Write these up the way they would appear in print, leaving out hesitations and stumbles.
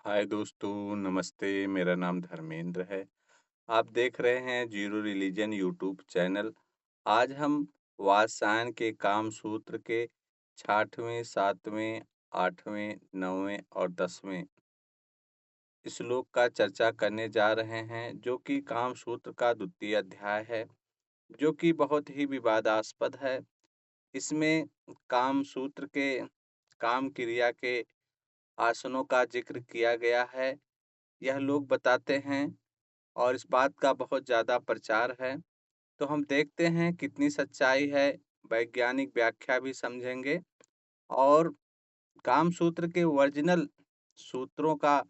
हाय दोस्तों, नमस्ते। मेरा नाम धर्मेंद्र है। आप देख रहे हैं जीरो रिलीजन यूट्यूब चैनल। आज हम वात्स्यायन के काम सूत्र के 6वें, 7वें, 8वें, 9वें और 10वें श्लोक का चर्चा करने जा रहे हैं, जो कि काम सूत्र का द्वितीय अध्याय है, जो कि बहुत ही विवादास्पद है। इसमें काम सूत्र के काम क्रिया के आसनों का जिक्र किया गया है। यह लोग बताते हैं और इस बात का बहुत ज़्यादा प्रचार है। तो हम देखते हैं कितनी सच्चाई है, वैज्ञानिक व्याख्या भी समझेंगे और कामसूत्र के ओरिजिनल सूत्रों का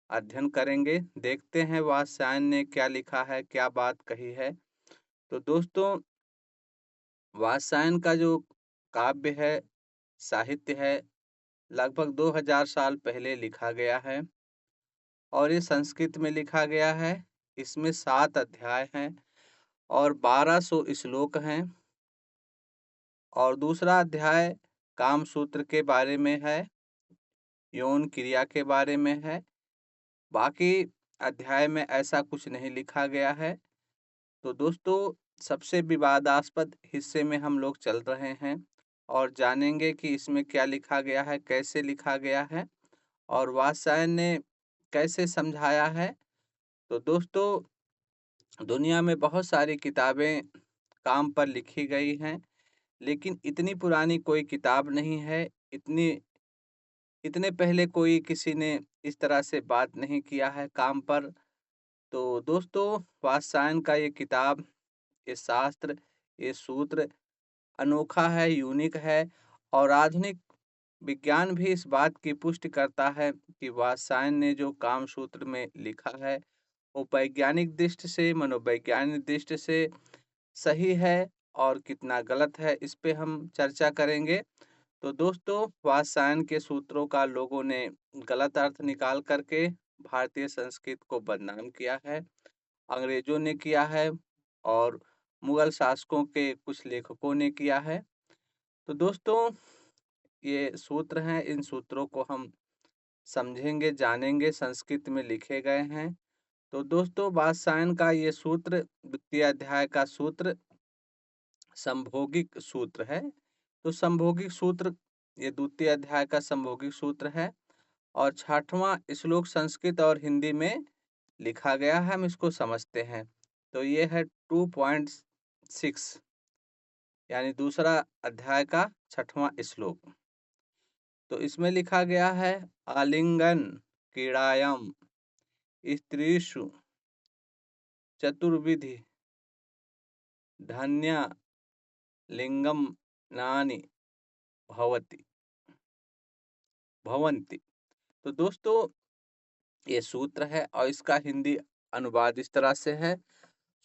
अध्ययन करेंगे। देखते हैं वात्स्यायन ने क्या लिखा है, क्या बात कही है। तो दोस्तों, वात्स्यायन का जो काव्य है, साहित्य है, लगभग 2000 साल पहले लिखा गया है और ये संस्कृत में लिखा गया है। इसमें 7 अध्याय हैं और 1200 श्लोक हैं और दूसरा अध्याय कामसूत्र के बारे में है, यौन क्रिया के बारे में है। बाकी अध्याय में ऐसा कुछ नहीं लिखा गया है। तो दोस्तों, सबसे विवादास्पद हिस्से में हम लोग चल रहे हैं और जानेंगे कि इसमें क्या लिखा गया है, कैसे लिखा गया है और वात्स्यायन ने कैसे समझाया है। तो दोस्तों, दुनिया में बहुत सारी किताबें काम पर लिखी गई हैं, लेकिन इतनी पुरानी कोई किताब नहीं है, इतने पहले कोई किसी ने इस तरह से बात नहीं किया है काम पर। तो दोस्तों, वात्स्यायन का ये किताब, ये शास्त्र, ये सूत्र अनोखा है, यूनिक है और आधुनिक विज्ञान भी इस बात की पुष्टि करता है कि वात्स्यायन ने जो काम सूत्र में लिखा है, वो वैज्ञानिक दृष्टि से, मनोवैज्ञानिक दृष्टि से सही है और कितना गलत है, इस पे हम चर्चा करेंगे। तो दोस्तों, वात्स्यायन के सूत्रों का लोगों ने गलत अर्थ निकाल करके भारतीय संस्कृत को बदनाम किया है, अंग्रेजों ने किया है और मुगल शासकों के कुछ लेखकों ने किया है। तो दोस्तों, ये सूत्र हैं, इन सूत्रों को हम समझेंगे, जानेंगे, संस्कृत में लिखे गए हैं। तो दोस्तों, वात्स्यायन का ये सूत्र, द्वितीय अध्याय का सूत्र संभोगिक सूत्र है। तो संभोगिक सूत्र, ये द्वितीय अध्याय का संभोगिक सूत्र है और 6वां श्लोक संस्कृत और हिंदी में लिखा गया है। हम इसको समझते हैं। तो ये है 2.6, यानी दूसरा अध्याय का 6वां श्लोक। तो इसमें लिखा गया है, आलिंगन क्रीड़ायाम स्त्रीषु चतुर्विधि धन्या लिंगम नानि भवति भवन्ति। तो दोस्तों, ये सूत्र है और इसका हिंदी अनुवाद इस तरह से है।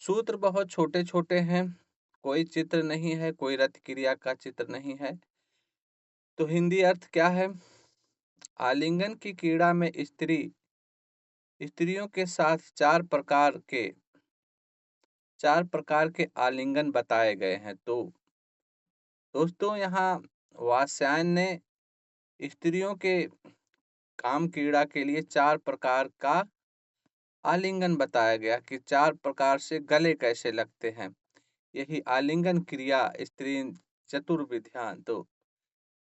सूत्र बहुत छोटे-छोटे हैं, कोई चित्र नहीं है, कोई रथ क्रिया का चित्र नहीं है। तो हिंदी अर्थ क्या है? आलिंगन की क्रीड़ा में स्त्रियों के साथ 4 प्रकार के आलिंगन बताए गए हैं। तो दोस्तों, यहाँ वात्स्यायन ने स्त्रियों के काम क्रीड़ा के लिए 4 प्रकार का आलिंगन बताया गया कि 4 प्रकार से गले कैसे लगते हैं। यही आलिंगन क्रिया स्त्री चतुर्विधियां। तो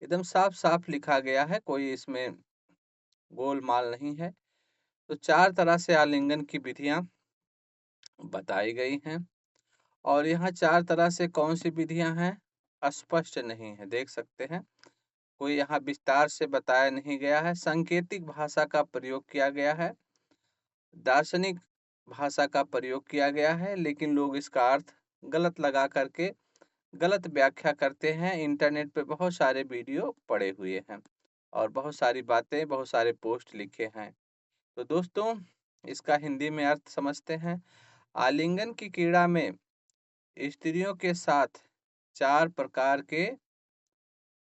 एकदम साफ-साफ लिखा गया है, कोई इसमें गोलमाल नहीं है। तो 4 तरह से आलिंगन की विधियां बताई गई हैं और यहाँ 4 तरह से कौन सी विधियां हैं, स्पष्ट नहीं है, देख सकते हैं। कोई यहाँ विस्तार से बताया नहीं गया है। सांकेतिक भाषा का प्रयोग किया गया है, दार्शनिक भाषा का प्रयोग किया गया है, लेकिन लोग इसका अर्थ गलत लगा करके गलत व्याख्या करते हैं। इंटरनेट पे बहुत सारे वीडियो पड़े हुए हैं और बहुत सारी बातें, बहुत सारे पोस्ट लिखे हैं। तो दोस्तों, इसका हिंदी में अर्थ समझते हैं। आलिंगन की क्रीड़ा में स्त्रियों के साथ 4 प्रकार के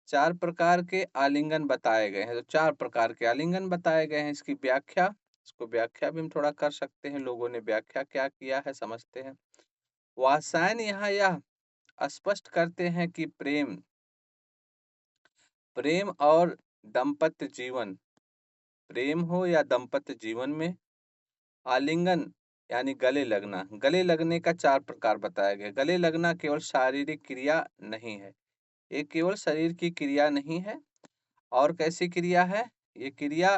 4 प्रकार के आलिंगन बताए गए हैं। तो 4 प्रकार के आलिंगन बताए गए हैं। इसको व्याख्या भी हम थोड़ा कर सकते हैं। लोगों ने व्याख्या क्या किया है, समझते हैं। वात्स्यायन यहाँ यह स्पष्ट करते हैं कि प्रेम प्रेम और दाम्पत्य जीवन प्रेम हो या दाम्पत्य जीवन में, आलिंगन यानी गले लगना। गले लगने का 4 प्रकार बताया गया। गले लगना केवल शारीरिक क्रिया नहीं है। ये केवल शरीर की क्रिया नहीं है। और कैसी क्रिया है? ये क्रिया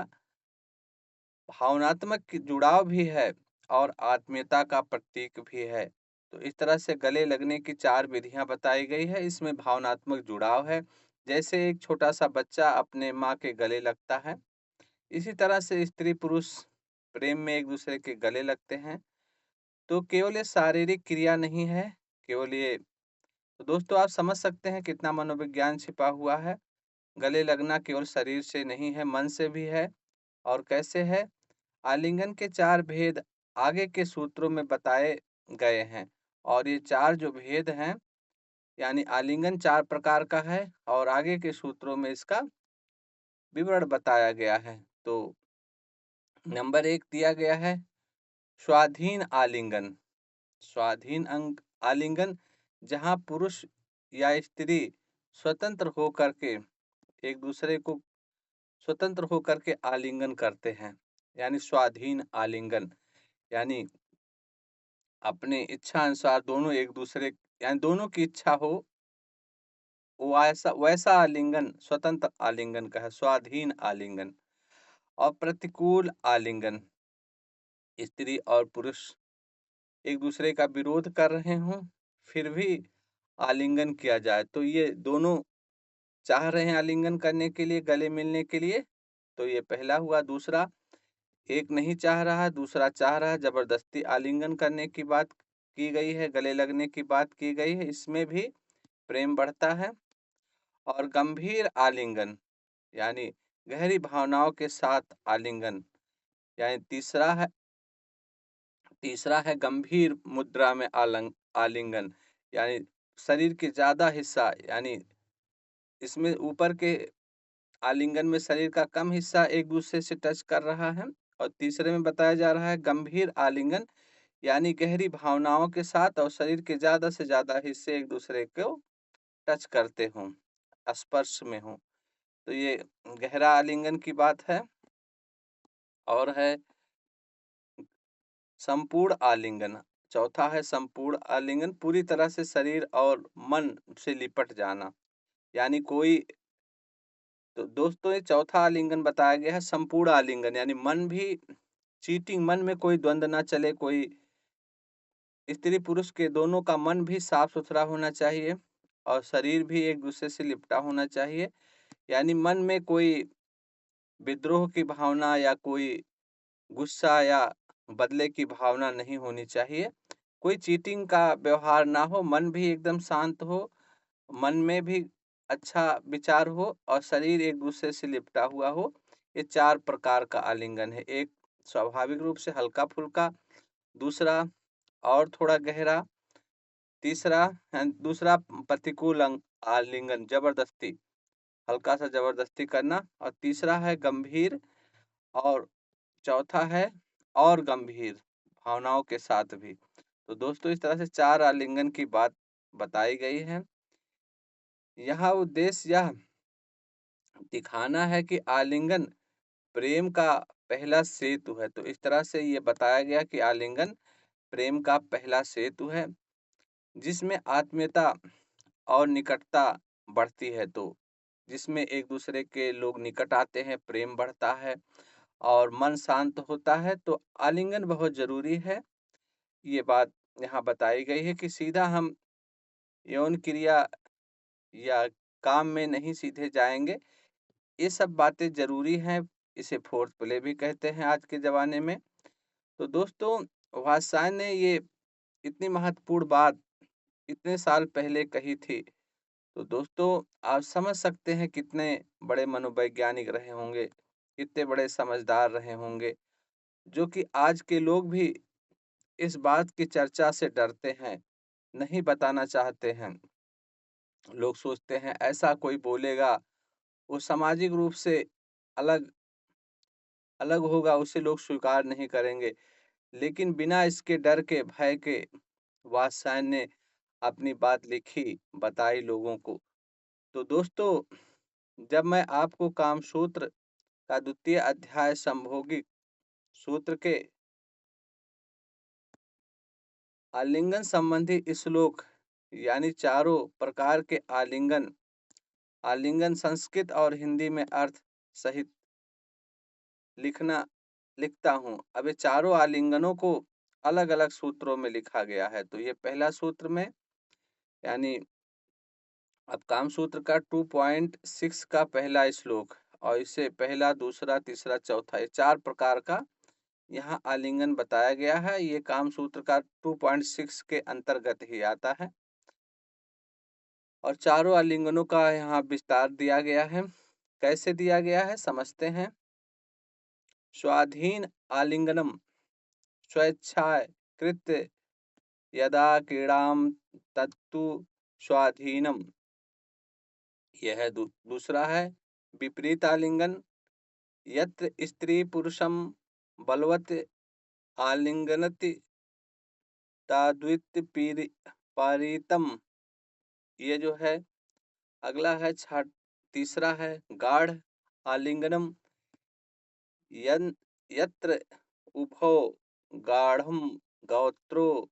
भावनात्मक जुड़ाव भी है और आत्मीयता का प्रतीक भी है। तो इस तरह से गले लगने की 4 विधियां बताई गई है। इसमें भावनात्मक जुड़ाव है, जैसे एक छोटा सा बच्चा अपने माँ के गले लगता है। इसी तरह से स्त्री पुरुष प्रेम में एक दूसरे के गले लगते हैं। तो केवल ये शारीरिक क्रिया नहीं है, केवल ये। तो दोस्तों आप समझ सकते हैं कितना मनोविज्ञान छिपा हुआ है। गले लगना केवल शरीर से नहीं है, मन से भी है। और कैसे है? आलिंगन के 4 भेद आगे के सूत्रों में बताए गए हैं। और ये 4 जो भेद हैं, यानी आलिंगन 4 प्रकार का है और आगे के सूत्रों में इसका विवरण बताया गया है। तो नंबर 1 दिया गया है स्वाधीन आलिंगन। स्वाधीन आलिंगन, जहाँ पुरुष या स्त्री स्वतंत्र होकर के एक दूसरे को स्वतंत्र होकर के आलिंगन करते हैं, यानी स्वाधीन आलिंगन। यानी अपने इच्छा अनुसार दोनों एक दूसरे, यानी दोनों की इच्छा हो, वो ऐसा वैसा आलिंगन स्वतंत्र आलिंगन का है, स्वाधीन आलिंगन। और प्रतिकूल आलिंगन, स्त्री और पुरुष एक दूसरे का विरोध कर रहे हों, फिर भी आलिंगन किया जाए, तो ये दोनों चाह रहे हैं आलिंगन करने के लिए, गले मिलने के लिए, तो ये पहला हुआ। दूसरा, एक नहीं चाह रहा है, दूसरा चाह रहा है, जबरदस्ती आलिंगन करने की बात की गई है, गले लगने की बात की गई है, इसमें भी प्रेम बढ़ता है। और गंभीर आलिंगन, यानी गहरी भावनाओं के साथ आलिंगन, यानी तीसरा है गंभीर मुद्रा में आलिंगन, यानी शरीर के ज्यादा हिस्सा, यानी इसमें ऊपर के आलिंगन में शरीर का कम हिस्सा एक दूसरे से टच कर रहा है। और तीसरे में बताया जा रहा है गंभीर आलिंगन, यानी गहरी भावनाओं के साथ और शरीर के ज्यादा से ज्यादा हिस्से एक दूसरे को टच करते हों, स्पर्श में हों, तो ये गहरा आलिंगन की बात है। और है संपूर्ण आलिंगन। चौथा है संपूर्ण आलिंगन, पूरी तरह से शरीर और मन से लिपट जाना, यानी कोई। तो दोस्तों ये चौथा आलिंगन बताया गया है संपूर्ण आलिंगन, यानी मन भी चीटिंग, मन में कोई द्वंद्व ना चले, कोई स्त्री पुरुष के दोनों का मन भी साफ सुथरा होना चाहिए और शरीर भी एक दूसरे से लिपटा होना चाहिए, यानी मन में कोई विद्रोह की भावना या कोई गुस्सा या बदले की भावना नहीं होनी चाहिए। कोई चीटिंग का व्यवहार ना हो, मन भी एकदम शांत हो, मन में भी अच्छा विचार हो और शरीर एक दूसरे से लिपटा हुआ हो। ये 4 प्रकार का आलिंगन है। एक स्वाभाविक रूप से हल्का-फुल्का, दूसरा और थोड़ा गहरा, तीसरा दूसरा प्रतिकूल आलिंगन, जबरदस्ती, हल्का सा जबरदस्ती करना, और तीसरा है गंभीर, और चौथा है और गंभीर भावनाओं के साथ भी। तो दोस्तों इस तरह से 4 आलिंगन की बात बताई गई है। यहाँ उद्देश्य यह दिखाना है कि आलिंगन प्रेम का पहला सेतु है। तो इस तरह से ये बताया गया कि आलिंगन प्रेम का पहला सेतु है, जिसमें आत्मीयता और निकटता बढ़ती है। तो जिसमें एक दूसरे के लोग निकट आते हैं, प्रेम बढ़ता है और मन शांत होता है, तो आलिंगन बहुत जरूरी है। ये बात यहाँ बताई गई है कि सीधा हम यौन क्रिया या काम में नहीं सीधे जाएंगे। ये सब बातें जरूरी हैं, इसे फोर्थ प्ले भी कहते हैं आज के जमाने में। तो दोस्तों वात्स्यायन ने ये इतनी महत्वपूर्ण बात इतने साल पहले कही थी। तो दोस्तों आप समझ सकते हैं कितने बड़े मनोवैज्ञानिक रहे होंगे, कितने बड़े समझदार रहे होंगे, जो कि आज के लोग भी इस बात की चर्चा से डरते हैं, नहीं बताना चाहते हैं। लोग सोचते हैं ऐसा कोई बोलेगा, वो सामाजिक रूप से अलग अलग होगा, उसे लोग स्वीकार नहीं करेंगे। लेकिन बिना इसके डर के, भय के, वात्स्यायन ने अपनी बात लिखी, बताई लोगों को। तो दोस्तों जब मैं आपको कामसूत्र का द्वितीय अध्याय संभोगिक सूत्र के आलिंगन संबंधी श्लोक यानी चारों प्रकार के आलिंगन आलिंगन संस्कृत और हिंदी में अर्थ सहित लिखना लिखता हूँ। अब ये चारों आलिंगनों को अलग अलग सूत्रों में लिखा गया है। तो ये पहला सूत्र में यानी अब काम सूत्र का 2.6 का पहला श्लोक और इसे पहला दूसरा तीसरा चौथा ये 4 प्रकार का यहाँ आलिंगन बताया गया है। ये काम सूत्र का 2.6 के अंतर्गत ही आता है और चारों आलिंगनों का यहाँ विस्तार दिया गया है। कैसे दिया गया है समझते हैं। स्वाधीन आलिंगनम स्वेच्छाकृत यदा क्रीडाम तत्तु स्वाधीनम। यह है दूसरा है विपरीत आलिंगन यत्र स्त्री पुरुषम बलवत आलिंगनति ताद्वित पारितम। ये जो है अगला है तीसरा है गाढ़ आलिंगनम यत्र उभौ गाढ़म गौत्रो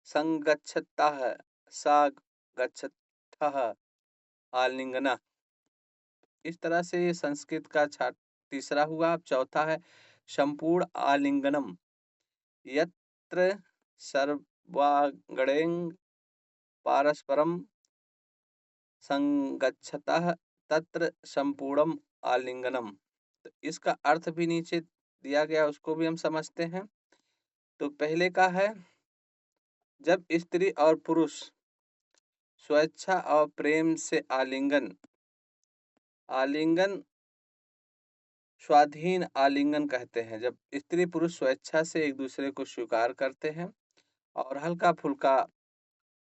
संगच्छतः सा गच्छतः आलिंगना। इस तरह से ये संस्कृत का तीसरा हुआ। अब चौथा है संपूर्ण आलिंगनम यत्र सर्वांगेण पारस्परम संगच्छतः तत्र संपूर्णम आलिंगनम। तो इसका अर्थ भी नीचे दिया गया उसको भी हम समझते हैं। तो पहले का है जब स्त्री और पुरुष स्वेच्छा और प्रेम से आलिंगन स्वाधीन आलिंगन कहते हैं। जब स्त्री पुरुष स्वेच्छा से एक दूसरे को स्वीकार करते हैं और हल्का फुल्का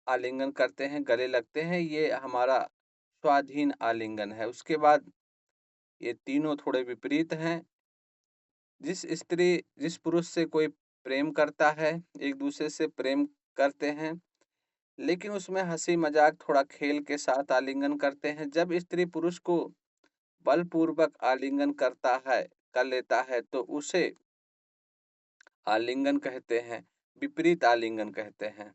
आलिंगन करते हैं गले लगते हैं ये हमारा स्वाधीन आलिंगन है। उसके बाद ये तीनों थोड़े विपरीत हैं। जिस पुरुष से कोई प्रेम करता है एक दूसरे से प्रेम करते हैं लेकिन उसमें हंसी मजाक थोड़ा खेल के साथ आलिंगन करते हैं। जब स्त्री पुरुष को बलपूर्वक आलिंगन कर लेता है तो उसे आलिंगन कहते हैं विपरीत आलिंगन कहते हैं।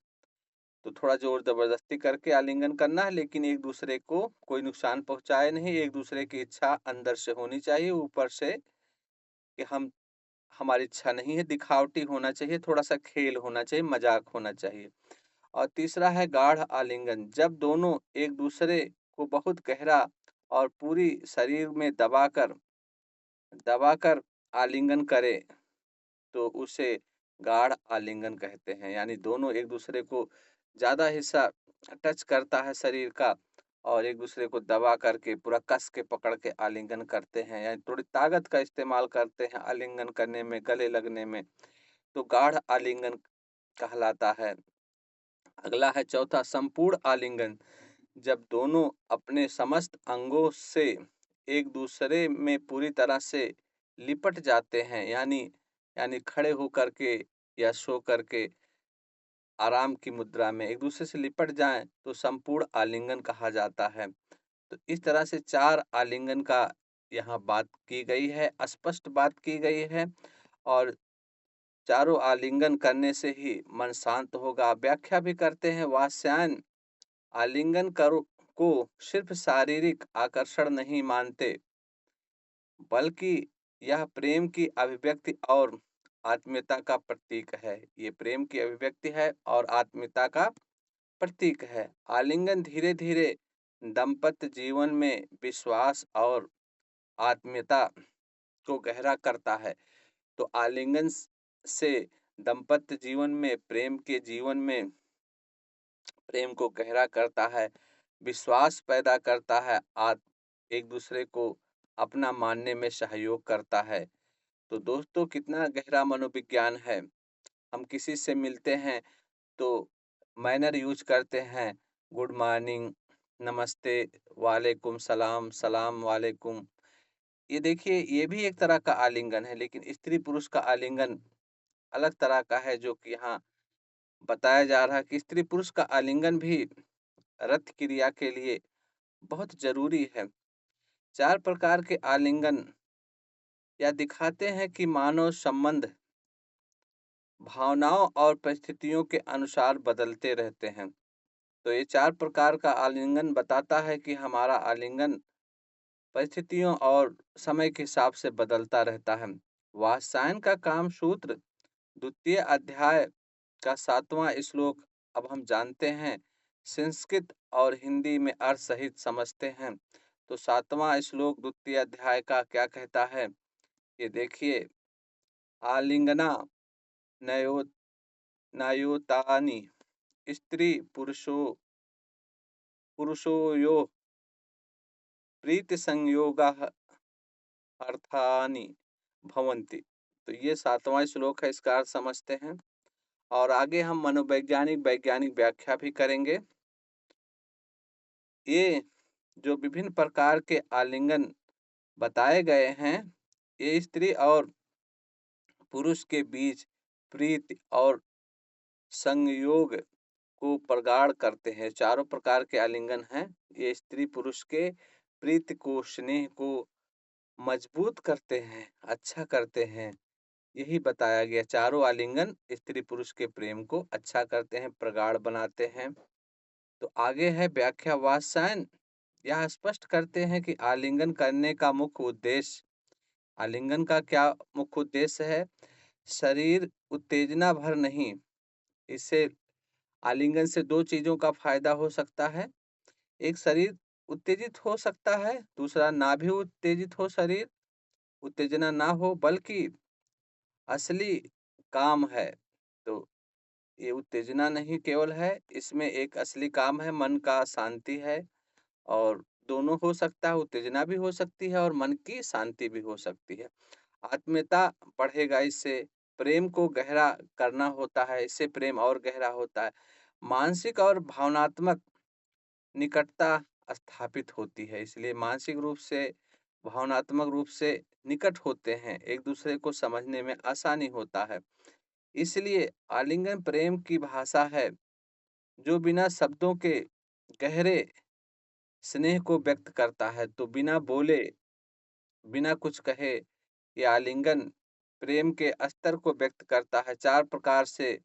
तो थोड़ा जोर जबरदस्ती करके आलिंगन करना है लेकिन एक दूसरे को कोई नुकसान पहुंचाए नहीं। एक दूसरे की इच्छा अंदर से होनी चाहिए ऊपर से कि हमारी इच्छा नहीं है। दिखावटी होना चाहिए थोड़ा सा खेल होना चाहिए मजाक होना चाहिए। और तीसरा है गाढ़ आलिंगन जब दोनों एक दूसरे को बहुत गहरा और पूरी शरीर में दबाकर आलिंगन करे तो उसे गाढ़ आलिंगन कहते हैं। यानी दोनों एक दूसरे को ज्यादा हिस्सा टच करता है शरीर का और एक दूसरे को दबा करके पूरा कस के पकड़ के आलिंगन करते हैं यानी थोड़ी ताकत का इस्तेमाल करते हैं आलिंगन करने में गले लगने में। तो गाढ़ आलिंगन कहलाता है। अगला है चौथा संपूर्ण आलिंगन जब दोनों अपने समस्त अंगों से एक दूसरे में पूरी तरह से लिपट जाते हैं यानी खड़े होकर के या सो करके आराम की मुद्रा में एक दूसरे से लिपट जाएं तो संपूर्ण आलिंगन कहा जाता है। तो इस तरह से 4 आलिंगन का यहाँ बात की गई है स्पष्ट बात की गई है और चारों आलिंगन करने से ही मन शांत होगा। व्याख्या भी करते हैं वात्स्यायन आलिंगन करो को सिर्फ शारीरिक आकर्षण नहीं मानते बल्कि यह प्रेम की अभिव्यक्ति और आत्मीयता का प्रतीक है। ये प्रेम की अभिव्यक्ति है और आत्मीयता का प्रतीक है। आलिंगन धीरे धीरे दाम्पत्य जीवन में विश्वास और आत्मीयता को गहरा करता है। तो आलिंगन से दाम्पत्य जीवन में प्रेम को गहरा करता है विश्वास पैदा करता है एक दूसरे को अपना मानने में सहयोग करता है। तो दोस्तों कितना गहरा मनोविज्ञान है। हम किसी से मिलते हैं तो मैनर यूज करते हैं गुड मॉर्निंग नमस्ते वालेकुम सलाम सलाम वालेकुम। ये देखिए ये भी एक तरह का आलिंगन है लेकिन स्त्री पुरुष का आलिंगन अलग तरह का है जो कि यहाँ बताया जा रहा है कि स्त्री पुरुष का आलिंगन भी रत क्रिया के लिए बहुत जरूरी है। 4 प्रकार के आलिंगन या दिखाते हैं कि मानव संबंध भावनाओं और परिस्थितियों के अनुसार बदलते रहते हैं। तो ये 4 प्रकार का आलिंगन बताता है कि हमारा आलिंगन परिस्थितियों और समय के हिसाब से बदलता रहता है। वात्स्यायन का काम सूत्र द्वितीय अध्याय का 7वां श्लोक अब हम जानते हैं, संस्कृत और हिंदी में अर्थ सहित समझते हैं। तो 7वां श्लोक द्वितीय अध्याय का क्या कहता है? ये देखिए, आलिंगना नयो नायोतानि स्त्री पुरुषोयो प्रीति संयोगाः अर्थानि भवन्ति। तो ये 7वां श्लोक है, इसका अर्थ समझते हैं और आगे हम मनोवैज्ञानिक वैज्ञानिक व्याख्या भी करेंगे। ये जो विभिन्न प्रकार के आलिंगन बताए गए हैं, ये स्त्री और पुरुष के बीच प्रीति और संयोग को प्रगाढ़ करते हैं। चारों प्रकार के आलिंगन हैं, ये स्त्री पुरुष के प्रीति को, स्नेह को मजबूत करते हैं, अच्छा करते हैं। यही बताया गया, चारों आलिंगन स्त्री पुरुष के प्रेम को अच्छा करते हैं, प्रगाढ़ बनाते हैं। तो आगे है व्याख्या। वात्स्यायन यह स्पष्ट करते हैं कि आलिंगन करने का मुख्य उद्देश्य, आलिंगन का क्या मुख्य उद्देश्य है? शरीर उत्तेजना भर नहीं। इससे आलिंगन से दो चीजों का फायदा हो सकता है। एक, शरीर उत्तेजित हो सकता है, दूसरा ना भी उत्तेजित हो, शरीर उत्तेजना ना हो, बल्कि असली काम है। तो ये उत्तेजना नहीं केवल है, इसमें एक असली काम है, मन का शांति है। और दोनों हो सकता है, उत्तेजना भी हो सकती है और मन की शांति भी हो सकती है। आत्मीयता बढ़ेगा इससे, प्रेम को गहरा करना होता है, इससे प्रेम और गहरा होता है। मानसिक और भावनात्मक निकटता स्थापित होती है, इसलिए मानसिक रूप से, भावनात्मक रूप से निकट होते हैं, एक दूसरे को समझने में आसानी होता है। इसलिए आलिंगन प्रेम की भाषा है, जो बिना शब्दों के गहरे स्नेह को व्यक्त करता है। तो बिना बोले, बिना कुछ कहे, ये आलिंगन प्रेम के स्तर को व्यक्त करता है। 4 प्रकार से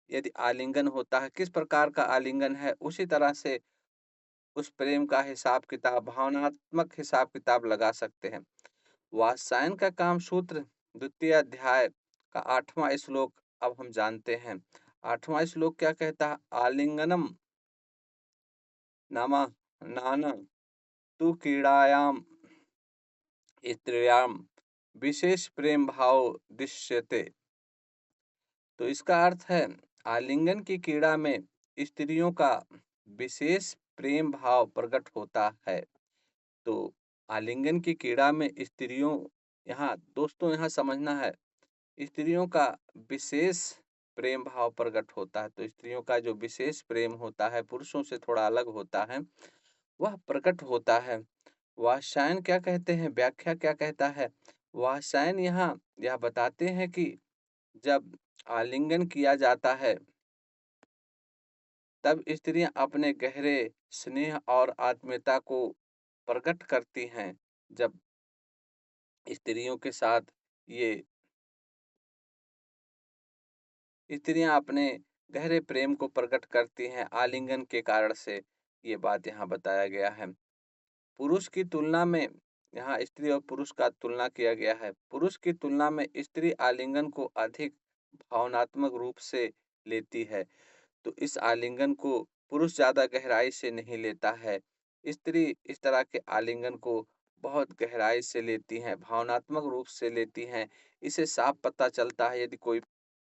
यदि आलिंगन होता है, किस प्रकार का आलिंगन है, उसी तरह से उस प्रेम का हिसाब किताब, भावनात्मक हिसाब किताब लगा सकते हैं। वात्स्यायन का काम सूत्र द्वितीय अध्याय का 8वां श्लोक अब हम जानते हैं। 8वां श्लोक क्या कहता है? आलिंगनम नाम नान तु क्रीड़ायाम स्त्रियाम विशेष प्रेम भाव दृश्यते। तो इसका अर्थ है, आलिंगन की क्रीड़ा में स्त्रियों का विशेष प्रेम भाव प्रकट होता है। तो आलिंगन की क्रीड़ा में स्त्रियों, यहाँ दोस्तों यहाँ समझना है, स्त्रियों का विशेष प्रेम भाव प्रकट होता है। तो स्त्रियों का जो विशेष प्रेम होता है, पुरुषों से थोड़ा अलग होता है, वह प्रकट होता है। वात्स्यायन क्या कहते हैं, व्याख्या क्या कहता है? वात्स्यायन यहाँ यह बताते हैं कि जब आलिंगन किया जाता है, तब स्त्रियां अपने गहरे स्नेह और आत्मीयता को प्रकट करती हैं। जब स्त्रियों के साथ ये स्त्रियां अपने गहरे प्रेम को प्रकट करती हैं आलिंगन के कारण से, ये बात यहाँ बताया गया है। पुरुष की तुलना में, यहाँ स्त्री और पुरुष का तुलना किया गया है, पुरुष की तुलना में स्त्री आलिंगन को अधिक भावनात्मक रूप से लेती है। तो इस आलिंगन को पुरुष ज़्यादा गहराई से नहीं लेता है, स्त्री इस तरह के आलिंगन को बहुत गहराई से लेती हैं, भावनात्मक रूप से लेती हैं। इसे साफ पता चलता है, यदि कोई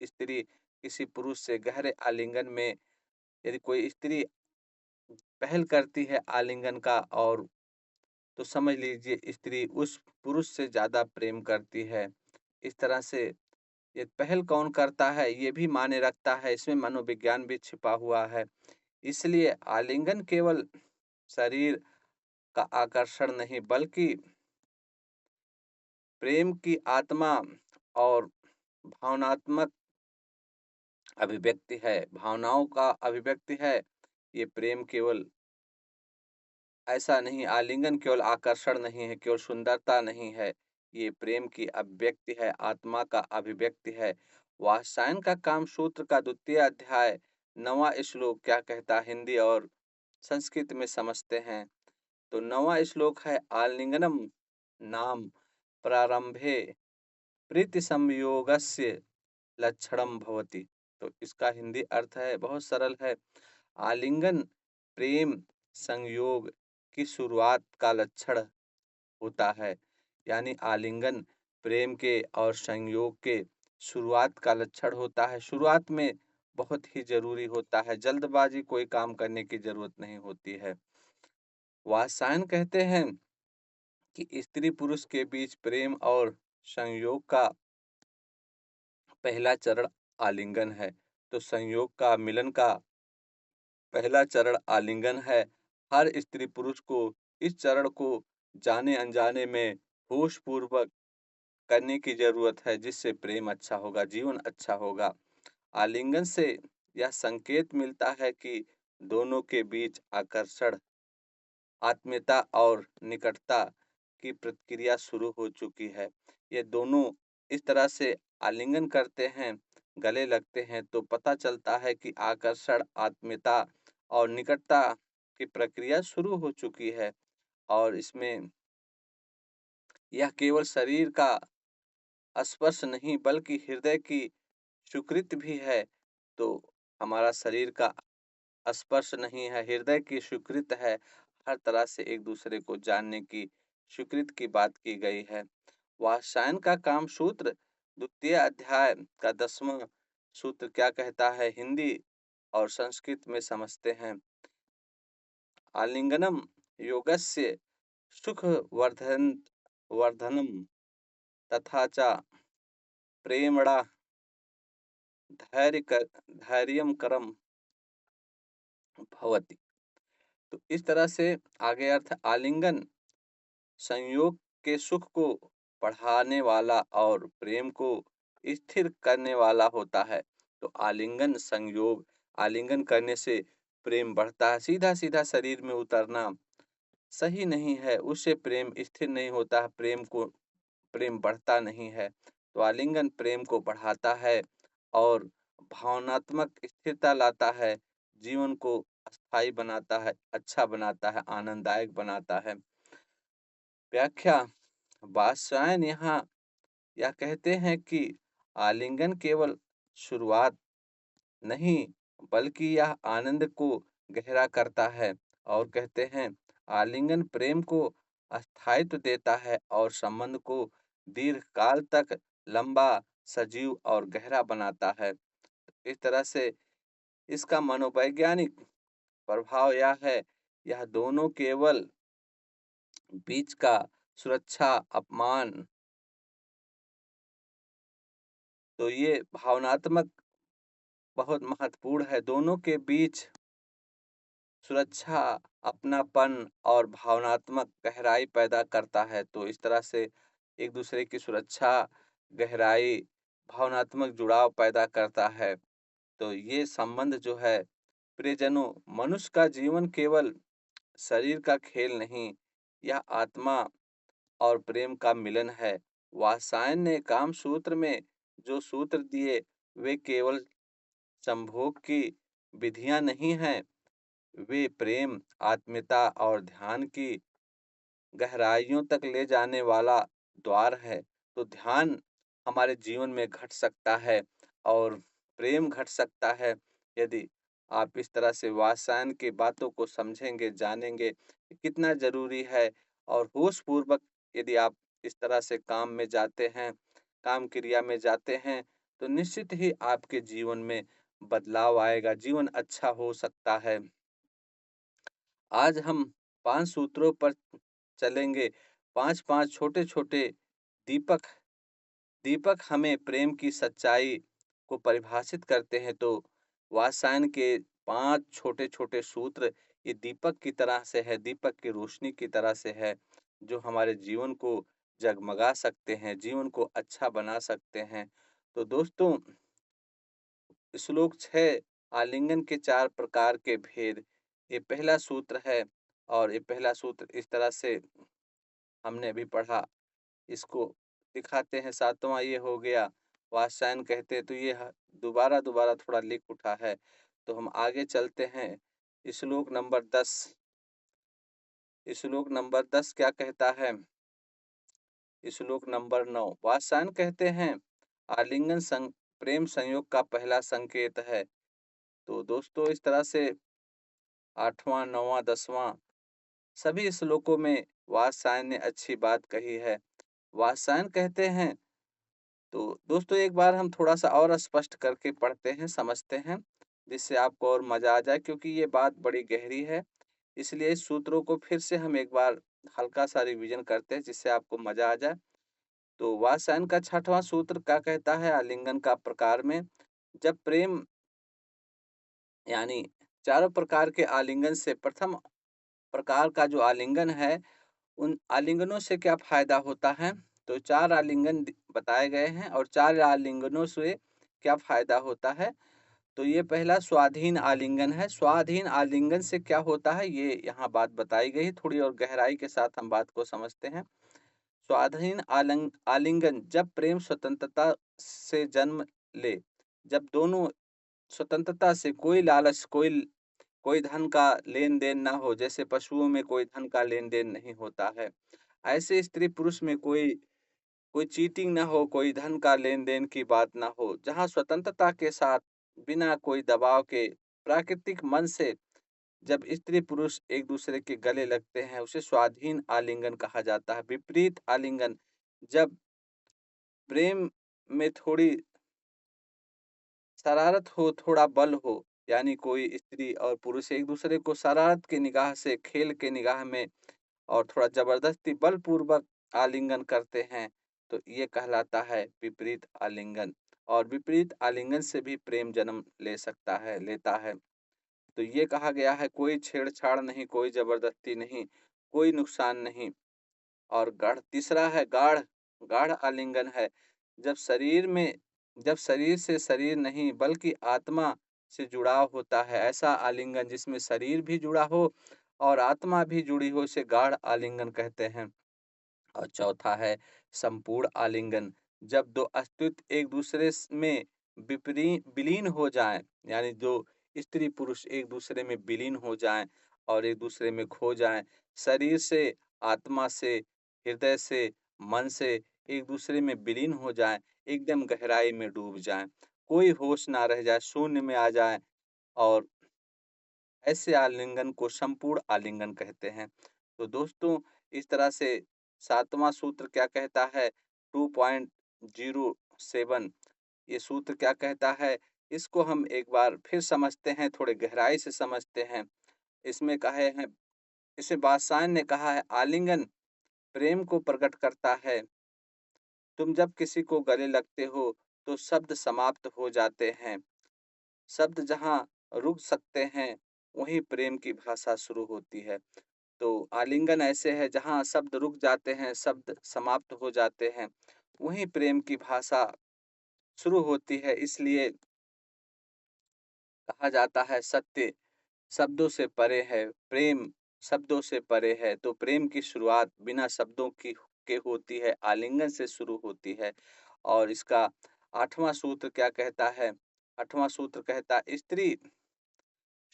स्त्री किसी पुरुष से गहरे आलिंगन में, यदि कोई स्त्री पहल करती है आलिंगन का, और तो समझ लीजिए स्त्री उस पुरुष से ज़्यादा प्रेम करती है। इस तरह से ये पहल कौन करता है, ये भी मायने रखता है, इसमें मनोविज्ञान भी छिपा हुआ है। इसलिए आलिंगन केवल शरीर का आकर्षण नहीं, बल्कि प्रेम की आत्मा और भावनात्मक अभिव्यक्ति है, भावनाओं का अभिव्यक्ति है। ये प्रेम केवल ऐसा नहीं, आलिंगन केवल आकर्षण नहीं है, केवल सुंदरता नहीं है, ये प्रेम की अभिव्यक्ति है, आत्मा का अभिव्यक्ति है। वात्सायन का कामसूत्र का द्वितीय अध्याय 9वां श्लोक क्या कहता है, हिंदी और संस्कृत में समझते हैं। तो 9वां श्लोक है, आलिंगनम नाम प्रारंभे प्रीति संयोगस्य लक्षणम भवति। तो इसका हिंदी अर्थ है, बहुत सरल है। आलिंगन प्रेम संयोग की शुरुआत का लक्षण होता है। यानी आलिंगन प्रेम के और संयोग के शुरुआत का लक्षण होता है। शुरुआत में बहुत ही जरूरी होता है, जल्दबाजी कोई काम करने की जरूरत नहीं होती है। वात्सायन कहते हैं कि स्त्री पुरुष के बीच प्रेम और संयोग का पहला चरण आलिंगन है। तो संयोग का मिलन का पहला चरण आलिंगन है। हर स्त्री पुरुष को इस चरण को जाने अनजाने में होश पूर्वक करने की जरूरत है, जिससे प्रेम अच्छा होगा, जीवन अच्छा होगा। आलिंगन से यह संकेत मिलता है कि दोनों के बीच आकर्षण, आत्मीयता और निकटता की प्रक्रिया शुरू हो चुकी है। ये दोनों इस तरह से आलिंगन करते हैं, गले लगते हैं, तो पता चलता है कि आकर्षण, आत्मीयता और निकटता की प्रक्रिया शुरू हो चुकी है। और इसमें यह केवल शरीर का स्पर्श नहीं बल्कि हृदय की स्वीकृति भी है। तो हमारा शरीर का स्पर्श नहीं है, हृदय की स्वीकृति है। हर तरह से एक दूसरे को जानने की स्वीकृति की बात की गई है। वात्सायन का काम सूत्र द्वितीय अध्याय का 10वां सूत्र क्या कहता है, हिंदी और संस्कृत में समझते हैं। आलिंगनम योगस्य सुख वर्धनम तथा च प्रेमणा धैर्यं करम भवति। तो इस तरह से आगे अर्थ, आलिंगन संयोग के सुख को बढ़ाने वाला और प्रेम को स्थिर करने वाला होता है। तो आलिंगन संयोग, आलिंगन करने से प्रेम बढ़ता है। सीधा सीधा शरीर में उतरना सही नहीं है, उससे प्रेम स्थिर नहीं होता है, प्रेम बढ़ता नहीं है। तो आलिंगन प्रेम को बढ़ाता है और भावनात्मक स्थिरता लाता है, जीवन को स्थायी बनाता है, अच्छा बनाता है, आनंददायक बनाता है। व्याख्या, वात्स्यायन यहाँ यह कहते हैं कि आलिंगन केवल शुरुआत नहीं बल्कि यह आनंद को गहरा करता है। और कहते हैं, आलिंगन प्रेम को स्थायित्व देता है और संबंध को दीर्घकाल तक लंबा, सजीव और गहरा बनाता है। इस तरह से इसका मनोवैज्ञानिक प्रभाव यह है, यह दोनों केवल बीच का सुरक्षा, अपमान, तो ये भावनात्मक बहुत महत्वपूर्ण है। दोनों के बीच सुरक्षा, अपनापन और भावनात्मक गहराई पैदा करता है। तो इस तरह से एक दूसरे की सुरक्षा, गहराई, भावनात्मक जुड़ाव पैदा करता है। तो ये संबंध जो है प्रियजनों, मनुष्य का जीवन केवल शरीर का खेल नहीं, यह आत्मा और प्रेम का मिलन है। वात्सायन ने काम सूत्र में जो सूत्र दिए, वे केवल संभोग की विधियां नहीं हैं, वे प्रेम, आत्मीयता और ध्यान की गहराइयों तक ले जाने वाला द्वार है। तो ध्यान हमारे जीवन में घट सकता है और प्रेम घट सकता है, यदि आप इस तरह से वात्सायन की बातों को समझेंगे, जानेंगे कि कितना जरूरी है। और होश पूर्वक यदि आप इस तरह से काम में जाते हैं, काम क्रिया में जाते हैं, तो निश्चित ही आपके जीवन में बदलाव आएगा, जीवन अच्छा हो सकता है। आज हम 5 सूत्रों पर चलेंगे। 5-5 छोटे-छोटे दीपक दीपक हमें प्रेम की सच्चाई को परिभाषित करते हैं। तो वात्सायन के 5 छोटे-छोटे सूत्र ये दीपक की तरह से है, दीपक की रोशनी की तरह से है, जो हमारे जीवन को जगमगा सकते हैं, जीवन को अच्छा बना सकते हैं। तो दोस्तों, श्लोक 6, आलिंगन के 4 प्रकार के भेद, ये पहला सूत्र है। और ये पहला सूत्र इस तरह से हमने अभी पढ़ा, इसको दिखाते हैं, सातवाँ ये हो गया, वात्स्यायन कहते हैं, तो ये दोबारा-दोबारा थोड़ा लिख उठा है। तो हम आगे चलते हैं, श्लोक नंबर 10। श्लोक नंबर 10 क्या कहता है? श्लोक नंबर 9 वात्स्यायन कहते हैं, आलिंगन प्रेम संयोग का पहला संकेत है। तो दोस्तों इस तरह से 8वाँ, 9वाँ, 10वाँ सभी श्लोकों में वात्स्यायन ने अच्छी बात कही है। वात्स्यायन कहते हैं, तो दोस्तों एक बार हम थोड़ा-सा और स्पष्ट करके पढ़ते हैं, समझते हैं, जिससे आपको और मज़ा आ जाए, क्योंकि ये बात बड़ी गहरी है। इसलिए इस सूत्रों को फिर से हम एक बार हल्का-सा रिवीजन करते हैं, जिससे आपको मज़ा आ जाए। तो वात्स्यायन का 6वाँ सूत्र क्या कहता है आलिंगन का प्रकार में? जब प्रेम यानी चारों प्रकार के आलिंगन से प्रथम प्रकार का जो आलिंगन है, उन आलिंगनों से क्या फ़ायदा होता है? तो 4 आलिंगन बताए गए हैं और 4 आलिंगनों से क्या फ़ायदा होता है? तो ये पहला स्वाधीन आलिंगन है। स्वाधीन आलिंगन से क्या होता है, ये यहाँ बात बताई गई है। थोड़ी और गहराई के साथ हम बात को समझते हैं। स्वाधीन आलिंगन जब प्रेम स्वतंत्रता से जन्म ले, जब दोनों स्वतंत्रता से कोई लालच, कोई धन का लेन-देन ना हो, जैसे पशुओं में कोई धन का लेन-देन नहीं होता है। ऐसे स्त्री-पुरुष में कोई चीटिंग ना हो, कोई धन का लेन-देन की बात ना हो। जहाँ स्वतंत्रता के साथ बिना कोई दबाव के प्राकृतिक मन से जब स्त्री-पुरुष एक-दूसरे के गले लगते हैं, उसे स्वाधीन आलिंगन कहा जाता है। विपरीत आलिंगन जब प्रेम में थोड़ी शरारत हो, थोड़ा बल हो, यानी कोई स्त्री और पुरुष एक-दूसरे को शरारत की निगाह से, खेल के निगाह में और थोड़ा ज़बरदस्ती बलपूर्वक आलिंगन करते हैं, तो ये कहलाता है विपरीत आलिंगन। और विपरीत आलिंगन से भी प्रेम जन्म ले सकता है, लेता है। तो ये कहा गया है, कोई छेड़छाड़ नहीं, कोई ज़बरदस्ती नहीं, कोई नुकसान नहीं। और तीसरा है गाढ़, गाढ़ आलिंगन है। जब शरीर में जब शरीर से शरीर नहीं बल्कि आत्मा से जुड़ाव होता है, ऐसा आलिंगन जिसमें शरीर भी जुड़ा हो और आत्मा भी जुड़ी हो, इसे गाढ़ आलिंगन कहते हैं। और चौथा है संपूर्ण आलिंगन। जब 2 अस्तित्व एक-दूसरे में विलीन हो जाएँ, यानी 2 स्त्री-पुरुष एक-दूसरे में विलीन हो जाएँ और एक-दूसरे में खो जाएँ, शरीर से, आत्मा से, हृदय से, मन से एक-दूसरे में विलीन हो जाएँ, एकदम गहराई में डूब जाएँ, कोई होश ना रह जाए, शून्य में आ जाएँ और ऐसे आलिंगन को संपूर्ण आलिंगन कहते हैं। तो दोस्तों इस तरह से 7वाँ सूत्र क्या कहता है 2.07 ये सूत्र क्या कहता है, इसको हम एक बार फिर समझते हैं, थोड़े गहराई से समझते हैं। इसमें कहे हैं इसे बादशाह ने कहा है आलिंगन प्रेम को प्रकट करता है। तुम जब किसी को गले लगते हो तो शब्द समाप्त हो जाते हैं। शब्द जहाँ रुक सकते हैं, वहीं प्रेम की भाषा शुरू होती है। तो आलिंगन ऐसे है जहाँ शब्द रुक जाते हैं, शब्द समाप्त हो जाते हैं, वहीं प्रेम की भाषा शुरू होती है। इसलिए कहा जाता है सत्य शब्दों से परे है, प्रेम शब्दों से परे है। तो प्रेम की शुरुआत बिना शब्दों की के होती है, आलिंगन से शुरू होती है। और इसका 8वाँ सूत्र क्या कहता है? 8वाँ सूत्र कहता है स्त्री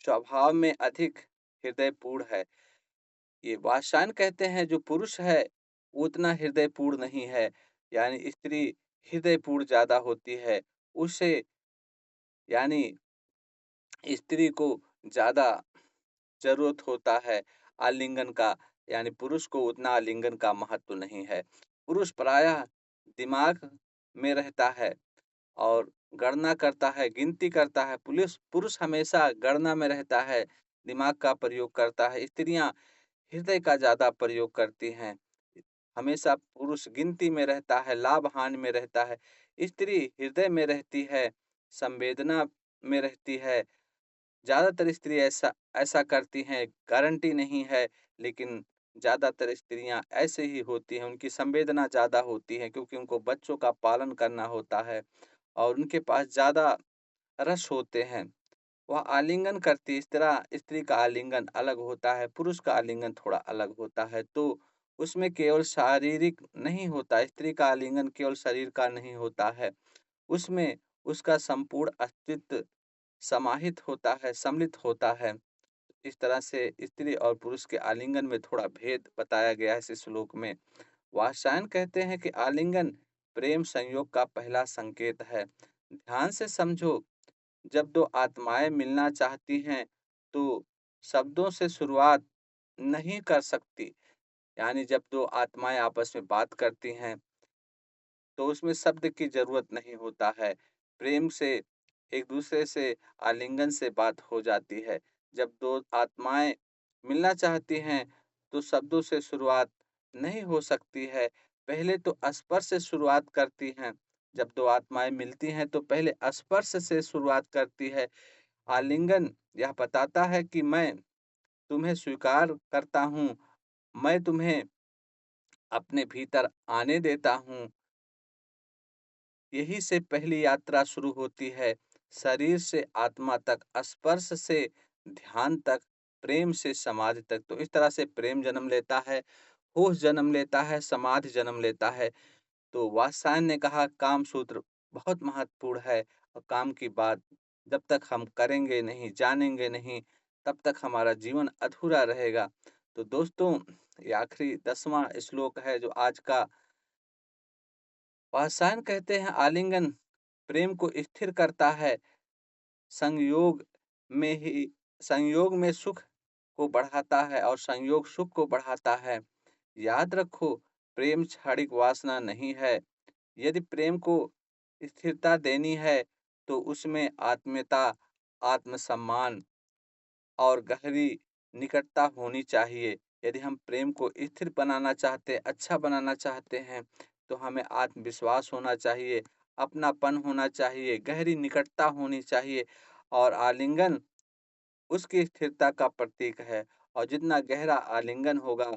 स्वभाव में अधिक हृदयपूर्ण है। ये वात्स्यायन कहते हैं जो पुरुष है वो उतना हृदयपूर्ण नहीं है, यानी स्त्री हृदयपूर्ण ज़्यादा होती है। उसे यानी स्त्री को ज़्यादा ज़रूरत होता है आलिंगन का, यानी पुरुष को उतना आलिंगन का महत्व नहीं है। पुरुष प्रायः दिमाग में रहता है और गणना करता है, गिनती करता है। पुरुष हमेशा गणना में रहता है, दिमाग का प्रयोग करता है। स्त्रियाँ हृदय का ज़्यादा प्रयोग करती हैं। हमेशा पुरुष गिनती में रहता है, लाभ-हानि में रहता है। स्त्री हृदय में रहती है, संवेदना में रहती है। ज़्यादातर स्त्री ऐसा ऐसा करती हैं, गारंटी नहीं है, लेकिन ज़्यादातर स्त्रियाँ ऐसे ही होती हैं। उनकी संवेदना ज़्यादा होती है क्योंकि उनको बच्चों का पालन करना होता है और उनके पास ज़्यादा रस होते हैं। वह आलिंगन करती इस तरह स्त्री का आलिंगन अलग होता है, पुरुष का आलिंगन थोड़ा अलग होता है। तो उसमें केवल शारीरिक नहीं होता, स्त्री का आलिंगन केवल शरीर का नहीं होता है। उसमें उसका संपूर्ण अस्तित्व समाहित होता है, सम्मिलित होता है। इस तरह से स्त्री और पुरुष के आलिंगन में थोड़ा भेद बताया गया है इस श्लोक में। वात्सायन कहते हैं कि आलिंगन प्रेम संयोग का पहला संकेत है। ध्यान से समझो, जब दो आत्माएं मिलना चाहती हैं, तो शब्दों से शुरुआत नहीं कर सकती। यानी जब दो आत्माएं आपस में बात करती हैं, तो उसमें शब्द की ज़रूरत नहीं होता है। प्रेम से एक-दूसरे से आलिंगन से बात हो जाती है। जब 2 आत्माएँ मिलना चाहती हैं, तो शब्दों से शुरुआत नहीं हो सकती है। पहले तो स्पर्श से शुरुआत करती हैं। जब 2 आत्माएँ मिलती हैं, तो पहले स्पर्श से शुरुआत करती है। आलिंगन यह बताता है कि मैं तुम्हें स्वीकार करता हूँ, मैं तुम्हें अपने भीतर आने देता हूँ। यही से पहली यात्रा शुरू होती है, शरीर से आत्मा तक, स्पर्श से ध्यान तक, प्रेम से समाधि तक। तो इस तरह से प्रेम जन्म लेता है, होश जन्म लेता है, समाधि जन्म लेता है। तो वात्सायन ने कहा काम सूत्र बहुत महत्वपूर्ण है और काम की बात जब तक हम करेंगे नहीं, जानेंगे नहीं, तब तक हमारा जीवन अधूरा रहेगा। तो दोस्तों, ये आखिरी 10वां श्लोक है जो आज का। वात्सायन कहते हैं आलिंगन प्रेम को स्थिर करता है, संयोग में ही संयोग में सुख को बढ़ाता है और संयोग सुख को बढ़ाता है। याद रखो, प्रेम क्षणिक वासना नहीं है। यदि प्रेम को स्थिरता देनी है, तो उसमें आत्मीयता, आत्मसम्मान और गहरी निकटता होनी चाहिए। यदि हम प्रेम को स्थिर बनाना चाहते, अच्छा बनाना चाहते हैं, तो हमें आत्मविश्वास होना चाहिए, अपनापन होना चाहिए, गहरी निकटता होनी चाहिए और आलिंगन उसकी स्थिरता का प्रतीक है। और जितना गहरा आलिंगन होगा,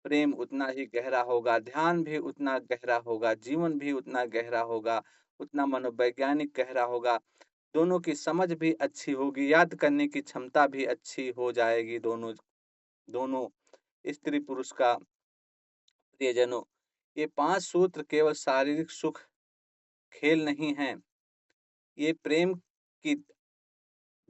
प्रेम उतना ही गहरा होगा, ध्यान भी उतना गहरा होगा, जीवन भी उतना गहरा होगा, उतना मनोवैज्ञानिक गहरा होगा। दोनों की समझ भी अच्छी होगी, याद करने की क्षमता भी अच्छी हो जाएगी दोनों दोनों स्त्री-पुरुष का प्रियजनों। ये 5 सूत्र केवल शारीरिक सुख खेल नहीं हैं, ये प्रेम की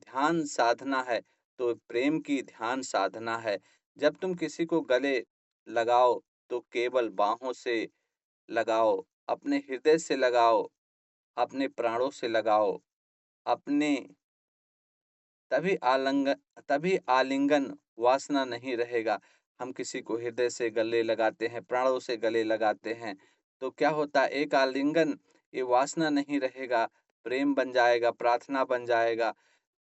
ध्यान साधना है। तो प्रेम की ध्यान साधना है। जब तुम किसी को गले लगाओ, तो केवल बाहों से लगाओ, अपने हृदय से लगाओ, अपने प्राणों से लगाओ, अपने तभी तभी आलिंगन वासना नहीं रहेगा। हम किसी को हृदय से गले लगाते हैं, प्राणों से गले लगाते हैं, तो क्या होता है एक आलिंगन, ये वासना नहीं रहेगा, प्रेम बन जाएगा, प्रार्थना बन जाएगा।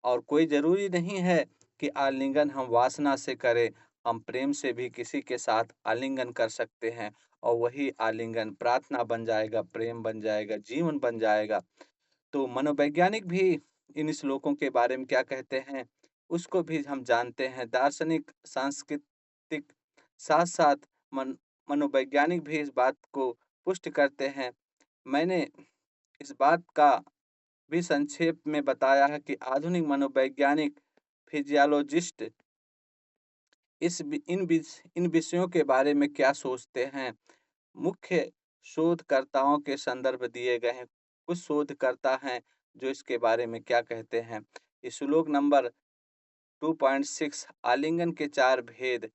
और कोई ज़रूरी नहीं है कि आलिंगन हम वासना से करें, हम प्रेम से भी किसी के साथ आलिंगन कर सकते हैं और वही आलिंगन प्रार्थना बन जाएगा, प्रेम बन जाएगा, जीवन बन जाएगा। तो मनोवैज्ञानिक भी इन श्लोकों के बारे में क्या कहते हैं, उसको भी हम जानते हैं। दार्शनिक, सांस्कृतिक साथ-साथ मनोवैज्ञानिक भी इस बात को पुष्ट करते हैं। मैंने इस बात का भी संक्षेप में बताया है कि आधुनिक मनोवैज्ञानिक फिजियोलॉजिस्ट इन विषयों के बारे में क्या सोचते हैं। मुख्य शोधकर्ताओं के संदर्भ दिए गए हैं। कुछ शोधकर्ता हैं जो इसके बारे में क्या कहते हैं। श्लोक नंबर 2.6 आलिंगन के 4 भेद,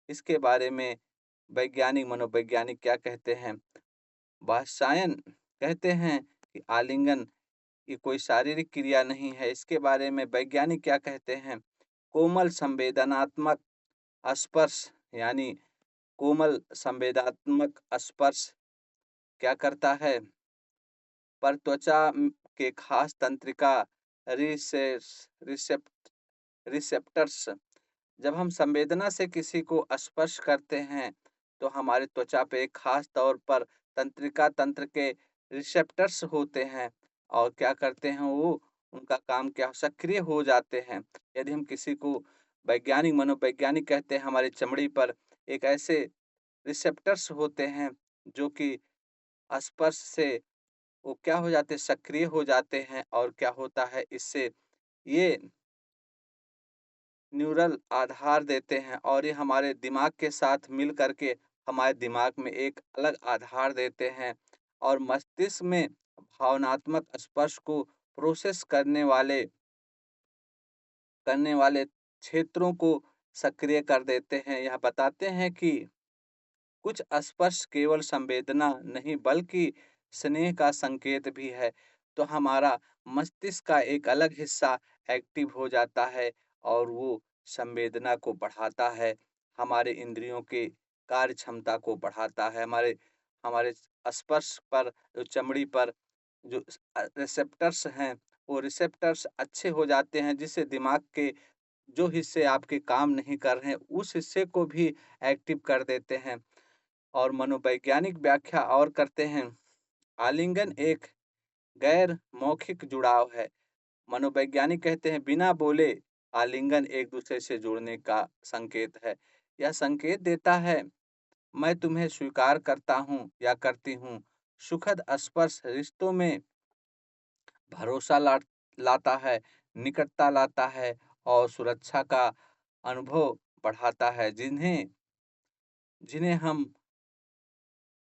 इसके बारे में वैज्ञानिक मनोवैज्ञानिक क्या कहते हैं। वात्सायन कहते हैं कि आलिंगन ये कोई शारीरिक क्रिया नहीं है। इसके बारे में वैज्ञानिक क्या कहते हैं। कोमल संवेदनात्मक स्पर्श, यानी कोमल संवेदनात्मक स्पर्श क्या करता है, पर त्वचा के खास तंत्रिका रिसेस रिसेप्ट रिसेप्टर्स, जब हम संवेदना से किसी को स्पर्श करते हैं, तो हमारी त्वचा पे एक खास तौर पर तंत्रिका तंत्र के रिसेप्टर्स होते हैं और क्या करते हैं वो, उनका काम क्या सक्रिय हो जाते हैं। यदि हम किसी को वैज्ञानिक मनोवैज्ञानिक कहते हैं, हमारी चमड़ी पर एक ऐसे रिसेप्टर्स होते हैं जो कि स्पर्श से वो क्या हो जाते हैं, सक्रिय हो जाते हैं और क्या होता है इससे ये न्यूरल आधार देते हैं और ये हमारे दिमाग के साथ मिल कर के हमारे दिमाग में एक अलग आधार देते हैं और मस्तिष्क में भावनात्मक स्पर्श को प्रोसेस करने वाले क्षेत्रों को सक्रिय कर देते हैं। यह बताते हैं कि कुछ स्पर्श केवल संवेदना नहीं बल्कि स्नेह का संकेत भी है। तो हमारा मस्तिष्क का एक अलग हिस्सा एक्टिव हो जाता है और वो संवेदना को बढ़ाता है, हमारे इंद्रियों के कार्य क्षमता को बढ़ाता है, हमारे हमारे स्पर्श पर, जो चमड़ी पर जो रिसेप्टर्स हैं, वो रिसेप्टर्स अच्छे हो जाते हैं, जिससे दिमाग के जो हिस्से आपके काम नहीं कर रहे हैं, उस हिस्से को भी एक्टिव कर देते हैं। और मनोवैज्ञानिक व्याख्या और करते हैं, आलिंगन एक गैर मौखिक जुड़ाव है। मनोवैज्ञानिक कहते हैं बिना बोले आलिंगन एक दूसरे से जुड़ने का संकेत है। यह संकेत देता है मैं तुम्हें स्वीकार करता हूँ या करती हूँ। सुखद स्पर्श रिश्तों में भरोसा लाता है, निकटता लाता है और सुरक्षा का अनुभव बढ़ाता है, जिन्हें जिन्हें हम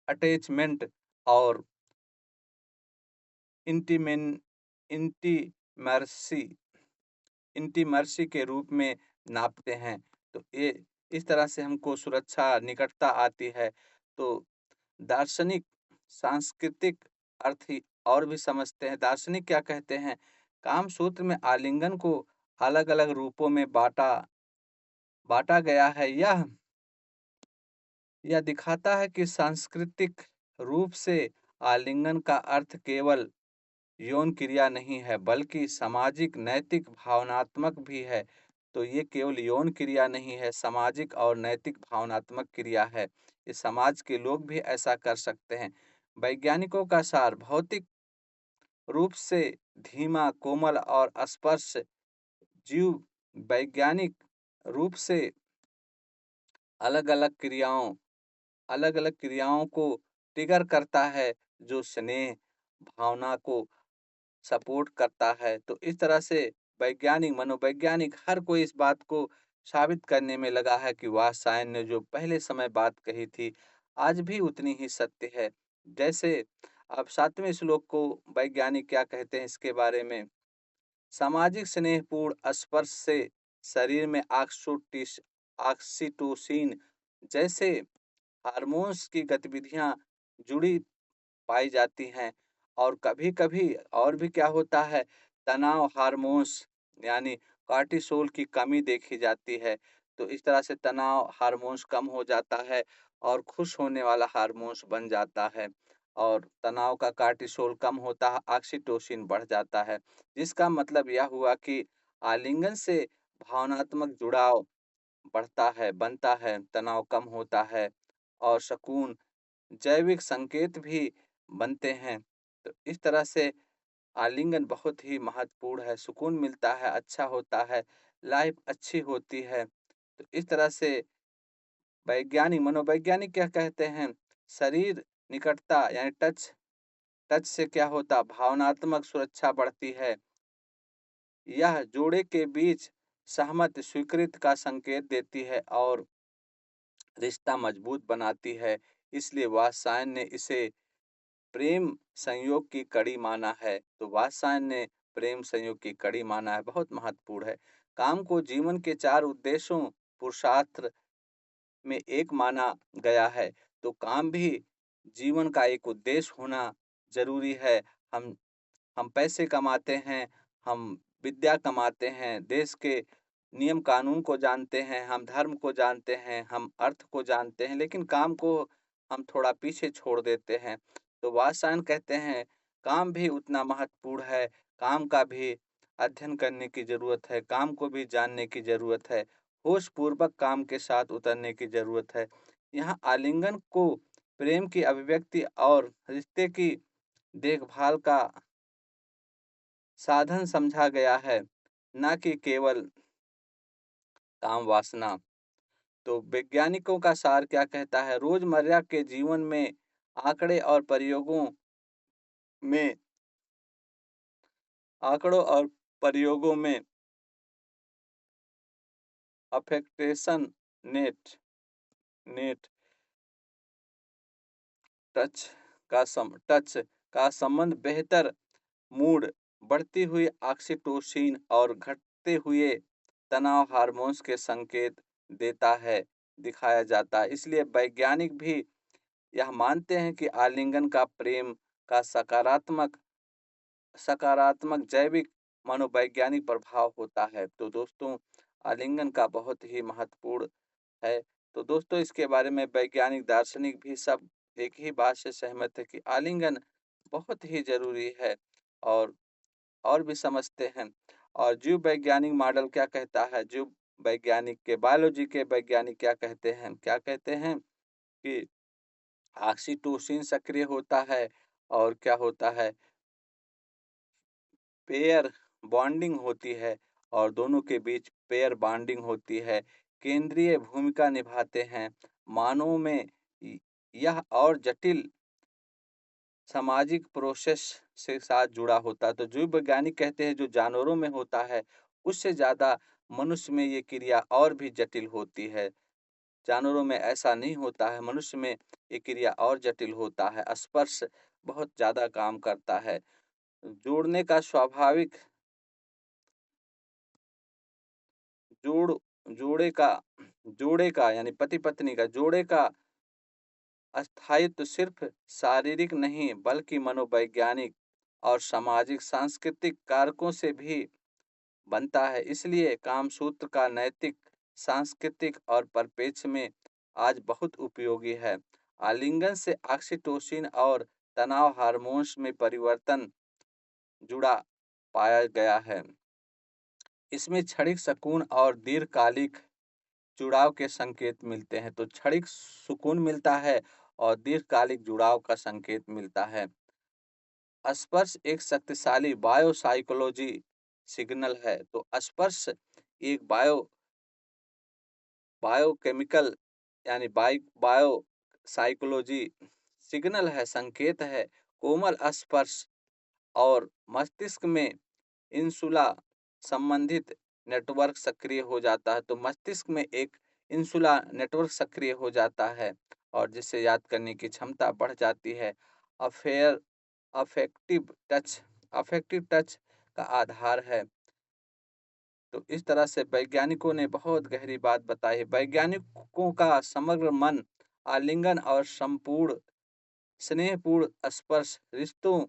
अटैचमेंट और इंटीमेन इंटीमर्सी इंटीमर्सी के रूप में नापते हैं। तो ये इस तरह से हमको सुरक्षा, निकटता आती है। तो दार्शनिक, सांस्कृतिक अर्थ ही और भी समझते हैं। दार्शनिक क्या कहते हैं? कामसूत्र में आलिंगन को अलग-अलग रूपों में बाँटा बाँटा गया है। यह दिखाता है कि सांस्कृतिक रूप से आलिंगन का अर्थ केवल यौन क्रिया नहीं है, बल्कि सामाजिक, नैतिक, भावनात्मक भी है। तो ये केवल यौन क्रिया नहीं है, सामाजिक और नैतिक भावनात्मक क्रिया है। ये समाज के लोग भी ऐसा कर सकते हैं। वैज्ञानिकों का सार, भौतिक रूप से धीमा, कोमल और स्पर्श जीव वैज्ञानिक रूप से अलग-अलग क्रियाओं अलग-अलग क्रियाओं को ट्रिगर करता है, जो स्नेह, भावना को सपोर्ट करता है। तो इस तरह से वैज्ञानिक, मनोवैज्ञानिक हर कोई इस बात को साबित करने में लगा है कि वात्सायन ने जो पहले समय बात कही थी, आज भी उतनी ही सत्य है। जैसे अब 7वें श्लोक को वैज्ञानिक क्या कहते हैं इसके बारे में? सामाजिक स्नेहपूर्ण स्पर्श से शरीर में ऑक्सीटोसिन जैसे हार्मोन्स की गतिविधियां जुड़ी पाई जाती हैं। और कभी-कभी और भी क्या होता है, तनाव हार्मोन्स यानी कॉर्टिसोल की कमी देखी जाती है। तो इस तरह से तनाव हार्मोन्स कम हो जाता है और खुश होने वाला हार्मोन्स बन जाता है और तनाव का कॉर्टिसोल कम होता है, ऑक्सीटोसिन बढ़ जाता है। जिसका मतलब यह हुआ कि आलिंगन से भावनात्मक जुड़ाव बढ़ता है, बनता है, तनाव कम होता है और सुकून, जैविक संकेत भी बनते हैं। तो इस तरह से आलिंगन बहुत ही महत्वपूर्ण है, सुकून मिलता है, अच्छा होता है, लाइफ अच्छी होती है। तो इस तरह से मनोवैज्ञानिक क्या कहते हैं? शरीर निकटता यानी टच टच से क्या होता? भावनात्मक सुरक्षा बढ़ती है। यह जोड़े के बीच सहमत स्वीकृत का संकेत देती है और रिश्ता मजबूत बनाती है। इसलिए वात्सायन ने इसे प्रेम संयोग की कड़ी माना है। तो वात्सायन ने प्रेम संयोग की कड़ी माना है, बहुत महत्वपूर्ण है। काम को जीवन के 4 उद्देश्यों पुरुषार्थ में एक माना गया है। तो काम भी जीवन का एक उद्देश्य होना ज़रूरी है। हम हम पैसे कमाते हैं, हम विद्या कमाते हैं, देश के नियम कानून को जानते हैं, हम धर्म को जानते हैं, हम अर्थ को जानते हैं, लेकिन काम को हम थोड़ा पीछे छोड़ देते हैं। तो वात्स्यायन कहते हैं, काम भी उतना महत्वपूर्ण है, काम का भी अध्ययन करने की ज़रूरत है, काम को भी जानने की ज़रूरत है, होशपूर्वक काम के साथ उतरने की ज़रूरत है। यहाँ आलिंगन को प्रेम की अभिव्यक्ति और रिश्ते की देखभाल का साधन समझा गया है, ना कि केवल काम वासना। तो वैज्ञानिकों का सार क्या कहता है? रोजमर्रा के जीवन में आंकड़े और प्रयोगों में आंकड़ों और प्रयोगों में अफेक्टेशन नेट नेट टच का संबंध बेहतर मूड, बढ़ती हुई ऑक्सीटोसिन और घटते हुए तनाव हार्मोन्स के संकेत देता है, दिखाया जाता है। इसलिए वैज्ञानिक भी यह मानते हैं कि आलिंगन का प्रेम का सकारात्मक जैविक मनोवैज्ञानिक प्रभाव होता है। तो दोस्तों, आलिंगन का बहुत ही महत्वपूर्ण है। तो दोस्तों, इसके बारे में वैज्ञानिक दार्शनिक भी सब एक ही बात से सहमत है कि आलिंगन बहुत ही ज़रूरी है और भी समझते हैं। और जीव वैज्ञानिक मॉडल क्या कहता है? जीव वैज्ञानिक के बायोलॉजी के वैज्ञानिक क्या कहते हैं? क्या कहते हैं कि ऑक्सीटोसिन सक्रिय होता है और क्या होता है, पेयर बॉन्डिंग होती है और दोनों के बीच पेयर बॉन्डिंग होती है, केंद्रीय भूमिका निभाते हैं। मानव में य यह और जटिल सामाजिक प्रोसेस से साथ जुड़ा होता है। तो जीव वैज्ञानिक कहते हैं जो जानवरों में होता है, उससे ज़्यादा मनुष्य में ये क्रिया और भी जटिल होती है। जानवरों में ऐसा नहीं होता है, मनुष्य में ये क्रिया और जटिल होता है। स्पर्श बहुत ज़्यादा काम करता है। जोड़ने का स्वाभाविक जोड़ जोड़े का जोड़े का यानी पति-पत्नी का जोड़े का स्थायित्व सिर्फ शारीरिक नहीं बल्कि मनोवैज्ञानिक और सामाजिक सांस्कृतिक कारकों से भी बनता है। इसलिए कामसूत्र का नैतिक, सांस्कृतिक और परिप्रेक्ष्य में आज बहुत उपयोगी है। आलिंगन से ऑक्सीटोसिन और तनाव हार्मोन्स में परिवर्तन जुड़ा पाया गया है। इसमें क्षणिक सुकून और दीर्घकालिक जुड़ाव के संकेत मिलते हैं। तो क्षणिक सुकून मिलता है और दीर्घकालिक जुड़ाव का संकेत मिलता है। स्पर्श एक शक्तिशाली बायोसाइकोलॉजी सिग्नल है। तो स्पर्श एक बायोकेमिकल यानी बायोसाइकोलॉजी सिग्नल है, संकेत है। कोमल स्पर्श और मस्तिष्क में इंसुला संबंधित नेटवर्क सक्रिय हो जाता है। तो मस्तिष्क में एक इंसुला नेटवर्क सक्रिय हो जाता है और जिससे याद करने की क्षमता बढ़ जाती है। Affair affective touch affective touch का आधार है। तो इस तरह से वैज्ञानिकों ने बहुत गहरी बात बताई है। वैज्ञानिकों का समग्र मन आलिंगन और संपूर्ण स्नेहपूर्ण स्पर्श रिश्तों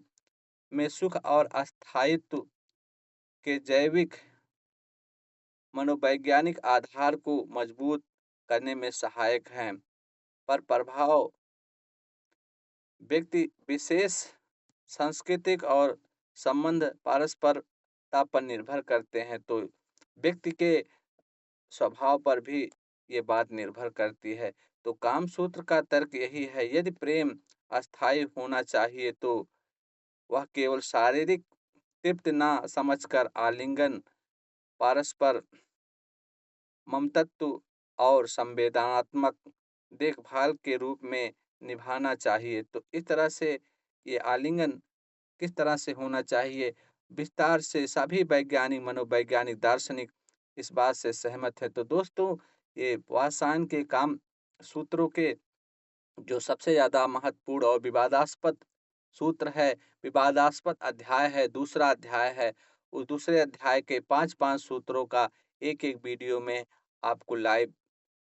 में सुख और स्थायित्व के जैविक मनोवैज्ञानिक आधार को मजबूत करने में सहायक हैं। पर प्रभाव व्यक्ति विशेष, सांस्कृतिक और संबंध पारस्परिकता पर निर्भर करते हैं। तो व्यक्ति के स्वभाव पर भी ये बात निर्भर करती है। तो कामसूत्र का तर्क यही है, यदि प्रेम अस्थायी होना चाहिए तो वह केवल शारीरिक तृप्ति ना समझकर आलिंगन, परस्पर ममतत्व और संवेदनात्मक देखभाल के रूप में निभाना चाहिए। तो इस तरह से ये आलिंगन किस तरह से होना चाहिए, विस्तार से सभी वैज्ञानिक, मनोवैज्ञानिक, दार्शनिक इस बात से सहमत है। तो दोस्तों, ये वात्स्यायन के काम सूत्रों के जो सबसे ज़्यादा महत्वपूर्ण और विवादास्पद सूत्र है, विवादास्पद अध्याय है, दूसरा अध्याय है। उस दूसरे अध्याय के 5-5 सूत्रों का एक-एक वीडियो में आपको लाइव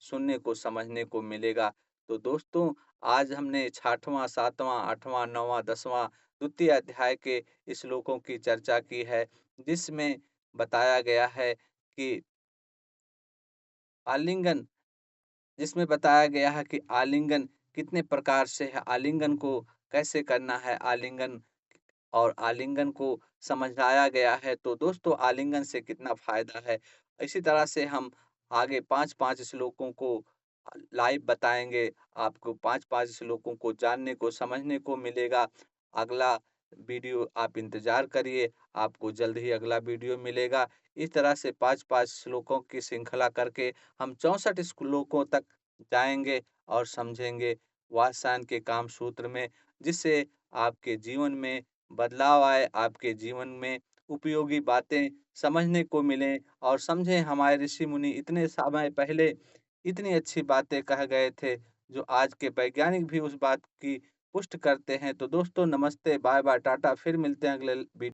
सुनने को, समझने को मिलेगा। तो दोस्तों, आज हमने 6वाँ, 7वाँ, 8वाँ, 9वाँ, 10वाँ द्वितीय अध्याय के श्लोकों की चर्चा की है, जिसमें बताया गया है कि आलिंगन जिसमें बताया गया है कि आलिंगन कितने प्रकार से है, आलिंगन को कैसे करना है, आलिंगन और आलिंगन को समझाया गया है। तो दोस्तों, आलिंगन से कितना फ़ायदा है, इसी तरह से हम आगे 5-5 श्लोकों को लाइव बताएँगे। आपको 5-5 श्लोकों को जानने को, समझने को मिलेगा। अगला वीडियो आप इंतज़ार करिए, आपको जल्द ही अगला वीडियो मिलेगा। इस तरह से 5-5 श्लोकों की श्रृंखला करके हम 64 श्लोकों तक जाएँगे और समझेंगे वात्स्यायन के काम सूत्र में, जिससे आपके जीवन में बदलाव आए, आपके जीवन में उपयोगी बातें समझने को मिलें और समझें हमारे ऋषि-मुनि इतने समय पहले इतनी अच्छी बातें कह गए थे, जो आज के वैज्ञानिक भी उस बात की पुष्ट करते हैं। तो दोस्तों नमस्ते, बाय-बाय, टाटा, फिर मिलते हैं अगले वी